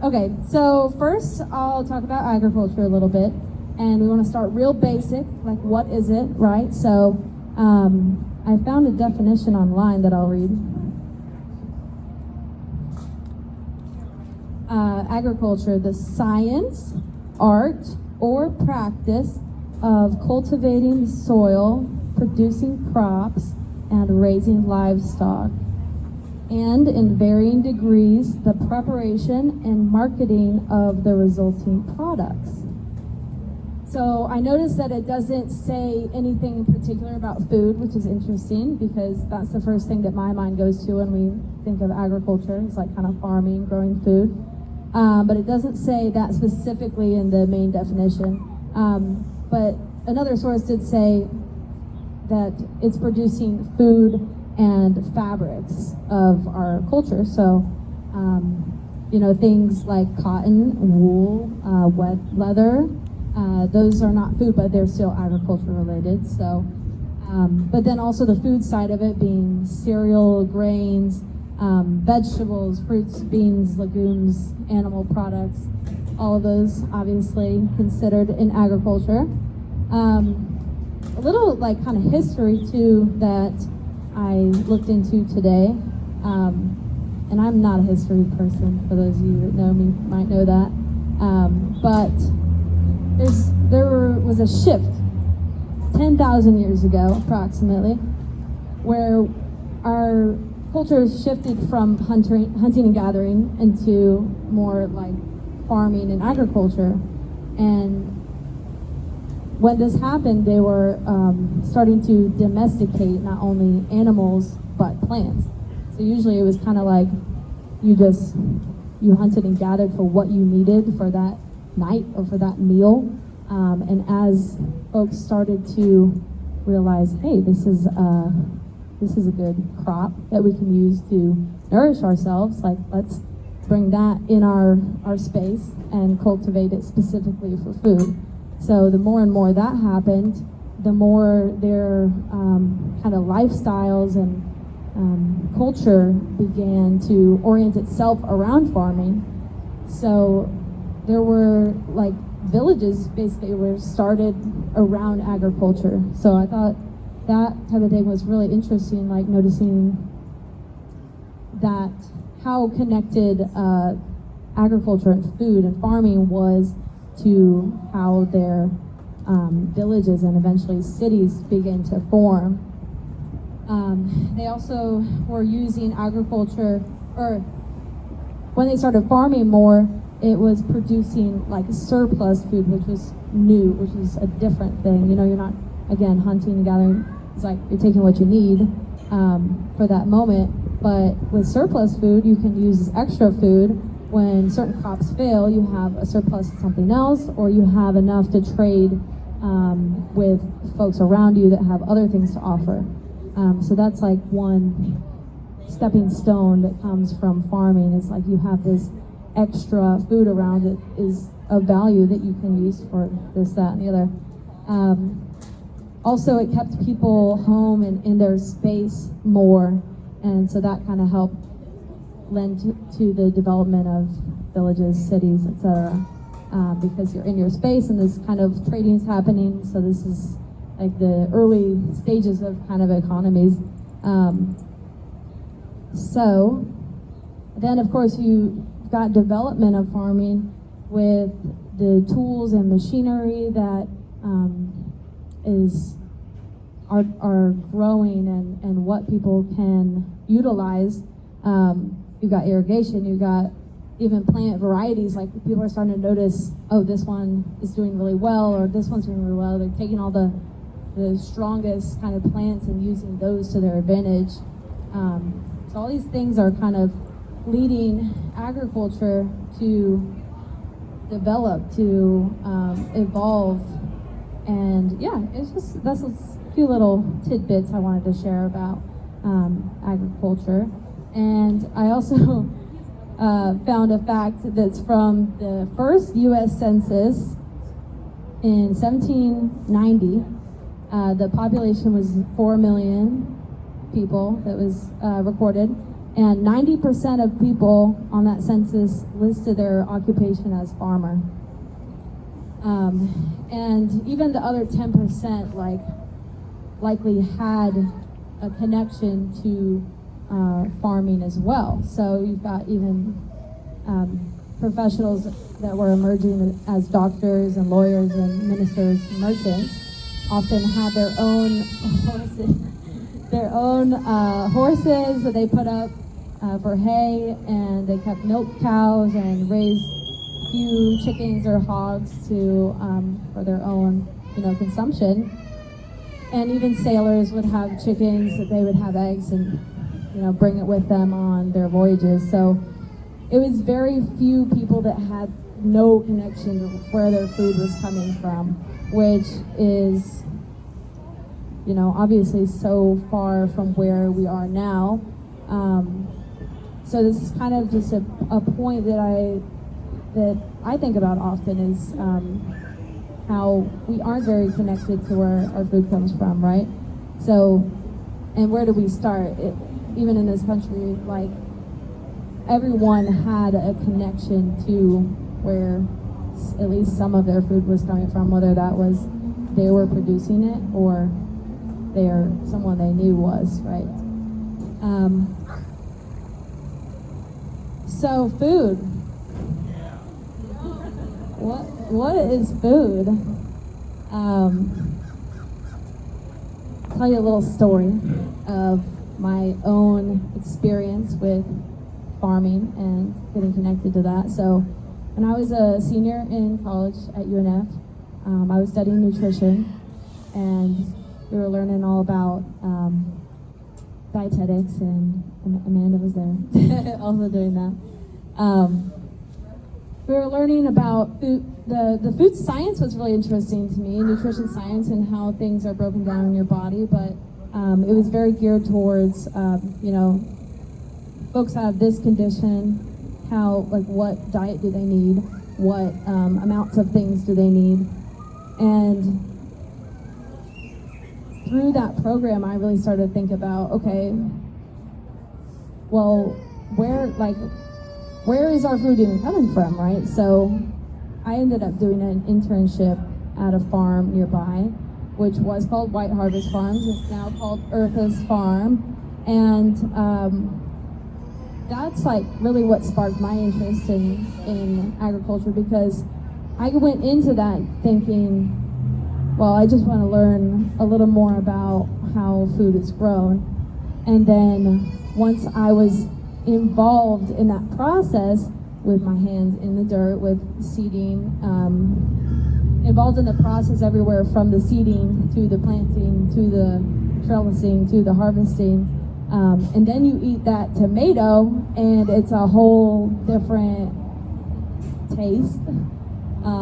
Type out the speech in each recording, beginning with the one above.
Okay, so first I'll talk about agriculture a little bit, and we want to start real basic, like what is it, right? So I found a definition online that I'll read. Agriculture, the science, art, or practice of cultivating the soil, producing crops, and raising livestock, and in varying degrees, the preparation and marketing of the resulting products. So I noticed that it doesn't say anything in particular about food, which is interesting because that's the first thing that my mind goes to when we think of agriculture. It's like kind of farming, growing food. But it doesn't say that specifically in the main definition. But another source did say that it's producing food and fabrics of our culture. So, things like cotton, wool, wet leather, those are not food, but they're still agriculture related. So, but then also the food side of it being cereal, grains, vegetables, fruits, beans, legumes, animal products, all of those obviously considered in agriculture. A little like kind of history too that I looked into today, and I'm not a history person, for those of you that know me might know that, but there was a shift 10,000 years ago approximately where our culture shifted from hunting and gathering into more like farming and agriculture. And when this happened, they were starting to domesticate not only animals but plants. So usually it was kind of like you hunted and gathered for what you needed for that night or for that meal. And as folks started to realize, hey, this is a good crop that we can use to nourish ourselves, like let's bring that in our space and cultivate it specifically for food. So the more and more that happened, the more their kind of lifestyles and culture began to orient itself around farming. So there were like villages basically were started around agriculture. So I thought that type of thing was really interesting, like noticing that how connected agriculture and food and farming was to how their villages and eventually cities began to form. They also were using agriculture, or when they started farming more, it was producing like surplus food, which was new, which was a different thing. You're not, again, hunting and gathering. It's like you're taking what you need for that moment. But with surplus food, you can use as extra food. When certain crops fail, you have a surplus of something else, or you have enough to trade with folks around you that have other things to offer. So that's like one stepping stone that comes from farming. It's like you have this extra food around it is of value that you can use for this, that, and the other. Also, it kept people home and in their space more, and so that kind of helped lend to the development of villages, cities, etc. Because you're in your space and this kind of trading is happening. So this is like the early stages of kind of economies. So then, of course, you got development of farming with the tools and machinery that are growing and what people can utilize. You've got irrigation, you've got even plant varieties, like people are starting to notice, oh, this one is doing really well, or this one's doing really well. They're taking all the strongest kind of plants and using those to their advantage. So all these things are kind of leading agriculture to develop, to evolve. And yeah, that's a few little tidbits I wanted to share about agriculture. And I also found a fact that's from the first U.S. Census in 1790. The population was 4 million people that was recorded, And 90% of people on that census listed their occupation as farmer. And even the other 10% likely had a connection to farming as well. So you've got even professionals that were emerging as doctors and lawyers and ministers and merchants often had their own horses that they put up for hay, and they kept milk cows and raised a few chickens or hogs to for their own consumption. And even sailors would have chickens, that they would have eggs and bring it with them on their voyages. So it was very few people that had no connection to where their food was coming from, which is obviously so far from where we are now. So this is kind of just a point that I think about often is how we aren't very connected to where our food comes from, right? So, and where do we start? Even in this country, everyone had a connection to where at least some of their food was coming from, whether that was they were producing it or someone they knew was, right? So food. What is food? I'll tell you a little story of my own experience with farming and getting connected to that. So when I was a senior in college at UNF, I was studying nutrition, and we were learning all about dietetics, and Amanda was there also doing that. We were learning about food. The food science was really interesting to me, nutrition science and how things are broken down in your body, but it was very geared towards, folks that have this condition, what diet do they need, what amounts of things do they need. And through that program, I really started to think about, okay, well, where is our food even coming from, right? So I ended up doing an internship at a farm nearby, which was called White Harvest Farms. It's now called Eartha's Farm. And that's really what sparked my interest in agriculture, because I went into that thinking, well, I just want to learn a little more about how food is grown. And then once I was involved in that process with my hands in the dirt, with seeding, involved in the process everywhere from the seeding to the planting to the trellising to the harvesting, and then you eat that tomato and it's a whole different taste.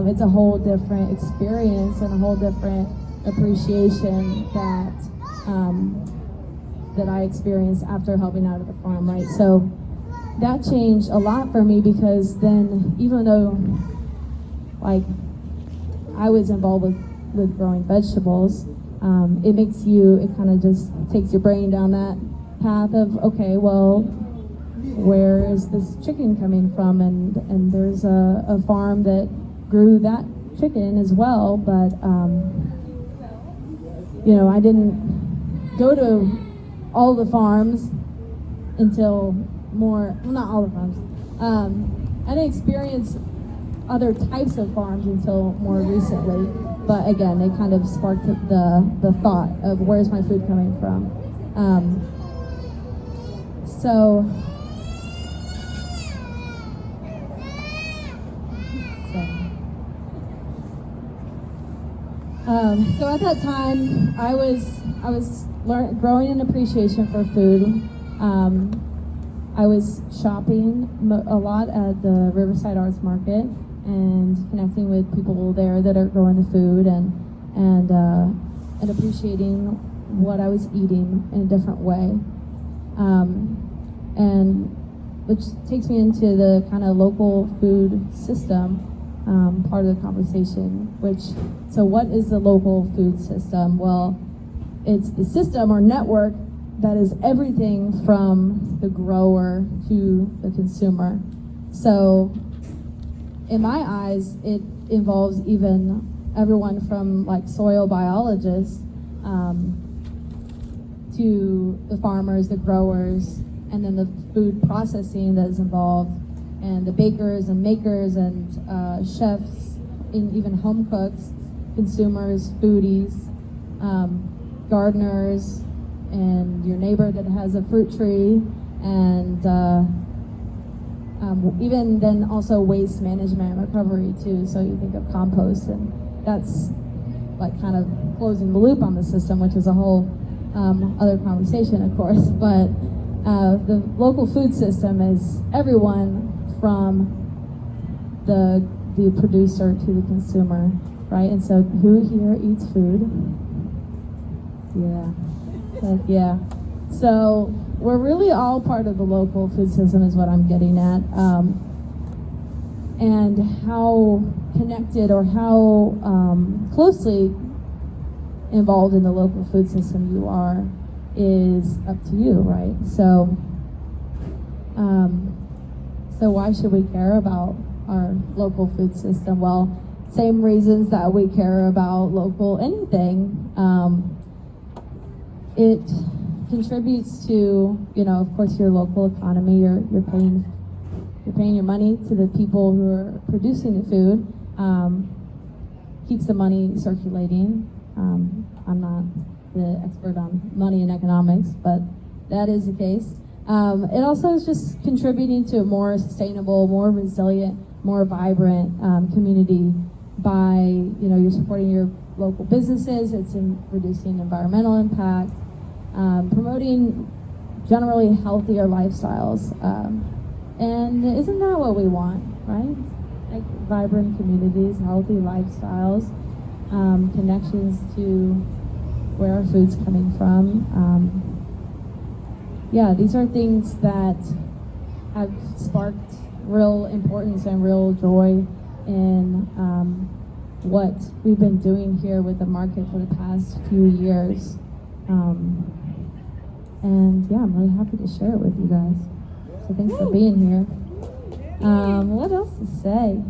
It's a whole different experience and a whole different appreciation that I experienced after helping out at the farm, right? So that changed a lot for me, because then, even though I was involved with growing vegetables, it kind of just takes your brain down that path of, okay, well, where is this chicken coming from? And there's a farm that grew that chicken as well, but I didn't go to all the farms until not all the farms. I didn't experience other types of farms until more recently, but again, they kind of sparked the thought of where's my food coming from. So at that time, I was growing an appreciation for food. I was shopping a lot at the Riverside Arts Market and connecting with people there that are growing the food and appreciating what I was eating in a different way. And which takes me into the kind of local food system part of the conversation, so what is the local food system? Well, it's the system or network that is everything from the grower to the consumer. So in my eyes, it involves even everyone from like soil biologists to the farmers, the growers, and then the food processing that is involved, and the bakers and makers and chefs, and even home cooks, consumers, foodies, gardeners, and your neighbor that has a fruit tree, and even then also waste management and recovery too. So you think of compost, and that's like kind of closing the loop on the system, which is a whole other conversation, of course. But the local food system is everyone from the producer to the consumer, right? And so who here eats food? Yeah, like, yeah. So we're really all part of the local food system is what I'm getting at. And how connected or how closely involved in the local food system you are is up to you, right? So so why should we care about our local food system? Well, same reasons that we care about local anything. It contributes to, you know, of course, your local economy. You're paying your money to the people who are producing the food. Keeps the money circulating. I'm not the expert on money and economics, but that is the case. It also is just contributing to a more sustainable, more resilient, more vibrant community by, you know, you're supporting your local businesses. It's in reducing environmental impact, promoting generally healthier lifestyles. And isn't that what we want, right? Like vibrant communities, healthy lifestyles, connections to where our food's coming from. Yeah, these are things that have sparked real importance and real joy in what we've been doing here with the market for the past few years. And yeah, I'm really happy to share it with you guys. So thanks for being here. What else to say?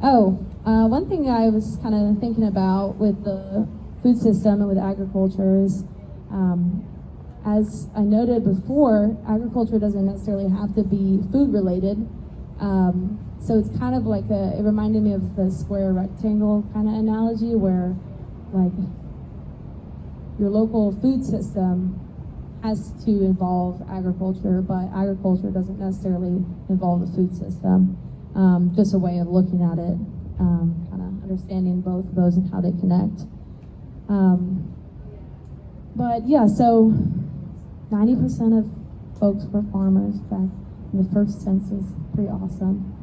One thing I was kind of thinking about with the food system and with agriculture is, as I noted before, agriculture doesn't necessarily have to be food related. So it's kind of like it reminded me of the square rectangle kind of analogy where like your local food system has to involve agriculture, but agriculture doesn't necessarily involve the food system. Just a way of looking at it, kind of understanding both of those and how they connect. But yeah, so 90% of folks were farmers back in the first census. Pretty awesome.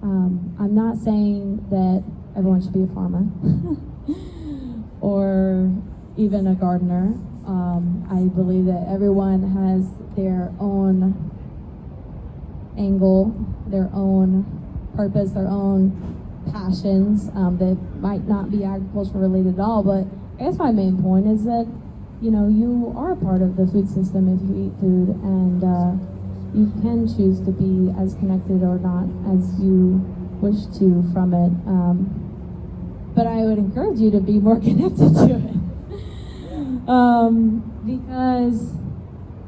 I'm not saying that everyone should be a farmer or even a gardener. I believe that everyone has their own angle, their own purpose, their own passions that might not be agriculture related at all. But I guess my main point is that, you know, you are a part of the food system if you eat food, and you can choose to be as connected or not as you wish to from it. But I would encourage you to be more connected to it. Because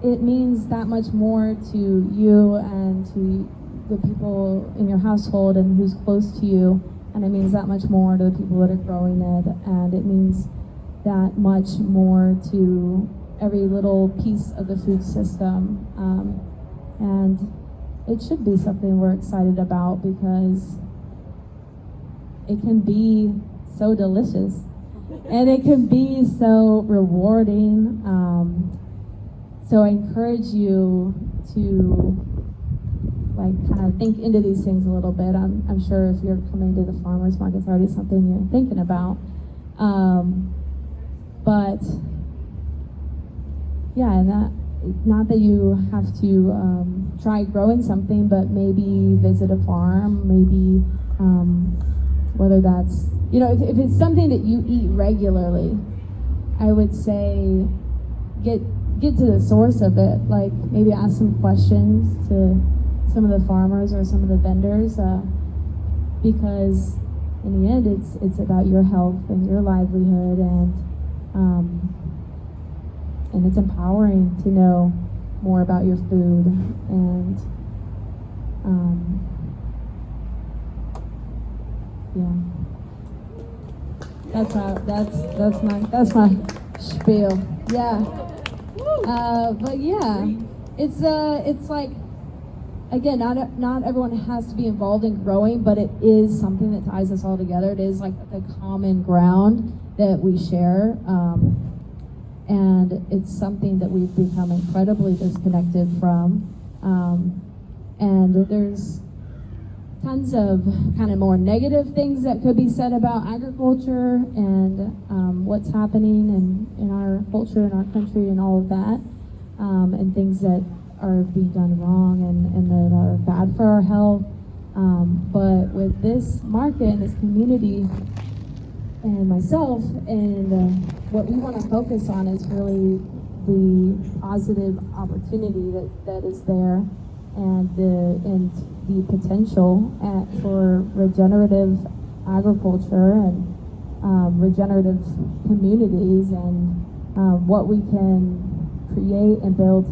it means that much more to you and to the people in your household and who's close to you, and it means that much more to the people that are growing it, and it means that much more to every little piece of the food system. And it should be something we're excited about because it can be so delicious. And it can be so rewarding. So I encourage you to like kind of think into these things a little bit. I'm sure if you're coming to the farmers market, it's already something you're thinking about. But yeah, and that, not that you have to try growing something, but maybe visit a farm, maybe whether that's, you know, if it's something that you eat regularly, I would say get get to the source of it, like maybe ask some questions to some of the farmers or some of the vendors, because in the end it's about your health and your livelihood, and it's empowering to know more about your food, and yeah, that's my spiel. Yeah. But yeah, it's like, again, not everyone has to be involved in growing, but it is something that ties us all together. It is like the common ground that we share, and it's something that we've become incredibly disconnected from. And there's tons of kind of more negative things that could be said about agriculture and what's happening in our culture, in our country, and all of that, and things that are being done wrong and that are bad for our health. But with this market and this community and myself, and what we want to focus on is really the positive opportunity that is there, and the potential for regenerative agriculture and regenerative communities, and what we can create and build